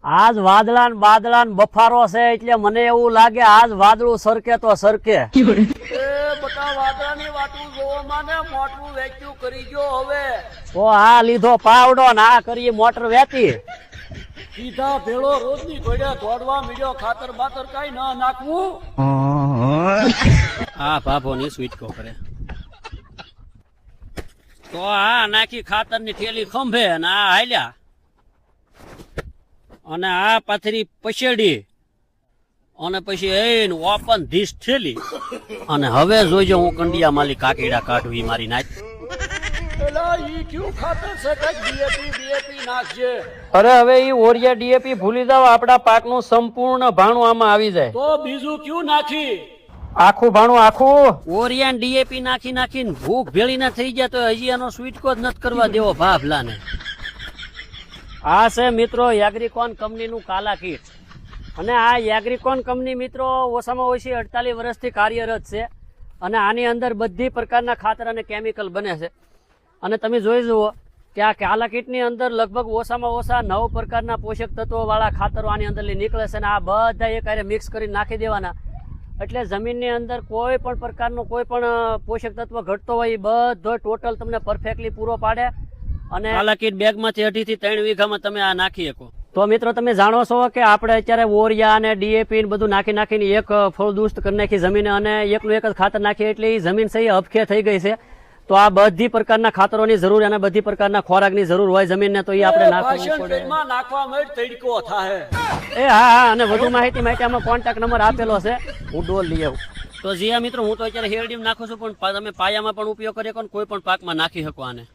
આજ વાદળા ને બાદળા ને બફારો છે એટલે મને એવું લાગે આજ વાદળું સરકે તો સરકે. બધા વાદળાની વાતું જોવો માને મોટરું વેચ્યું કરી ગયો હવે. તો આ લીધો પાવડો ને આ કરી મોટર વેતી. સીધા ભેળો રોજની ઘોડ્યા દોડવા મળ્યો ખાતર બાતર કઈ ના નાખવું. હા બાપો ની સ્વીટકો કરે તો આ નાખી ખાતર ની થેલી ખંભે અને આ હાલ્યા અને આ પાથરી પછેડી અને પછી એન ઓપન ધીસ થેલી અને હવે જોઈજો હું કંડિયા માલી કાકીડા કાઢવી મારી નાખ. એલા ઈ ક્યું ખાતર છે કઈ ડીએપી નાખજે. અરે હવે ઈ ઓરિયા ડીએપી ભૂલી જાવ આપડા પાકનું સંપૂર્ણ ભાણું આમાં આવી જાય. તો બીજું ક્યું નાખી. આખું ભાણું આખું ઓરિયન ડીએપી નાખી નાખીને ભૂખ ભેળી ના થઈ ગયા તો હજી એનો સ્વીટકો જ નથી કરવા દેવો ભાભલાને. આ છે મિત્રો એગ્રીકોન કંપનીનું કાલા કીટ અને આ એગ્રીકોન કંપની મિત્રો ઓછામાં ઓછી 48 વર્ષથી કાર્યરત છે અને આની અંદર બધી પ્રકારના ખાતર અને કેમિકલ બને છે અને તમે જોઈ જુઓ કે આ કાલા કીટની અંદર લગભગ ઓછામાં ઓછા 9 પ્રકારના પોષક તત્વો વાળા ખાતરો આની અંદર નીકળે છે અને આ બધા એક હારે મિક્સ કરીને નાખી દેવાના એટલે જમીનની અંદર કોઈ પણ પ્રકારનો કોઈ પણ પોષક તત્વ ઘટતો હોય એ બધો ટોટલ તમને પરફેક્ટલી પૂરો પાડે અને કાલા કીટ બેગમાંથી 2.5 થી 3 વીઘામાં તમે આ નાખી શકો. તો મિત્રો તમે જાણો છો કે આપણે અત્યારે ઓરિયા અને ડીએપી બધું નાખીને એક ફળદુસ્ત કરી નાખી જમીન અને એકનું એક જ ખાતર નાખી એટલે એ જમીન છે હબખે થઈ ગઈ છે. તો આ બધી પ્રકારના ખાતરોની જરૂર અને બધી પ્રકારના ખોરાકની જરૂર હોય જમીનને તો એ આપણે નાખવું પડે. નાખવા માટે તડકો થાય. એ હા અને વધુ માહિતી માટે આમાં કોન્ટેક્ટ નંબર આપેલો છે હું ડોલ લઈ આવું. તો જીયા મિત્રો હું તો અત્યારે હેરડીમાં નાખું છું પણ તમે પાયામાં પણ ઉપયોગ કરી શકો કોઈ પણ પાકમાં નાખી શકો આને.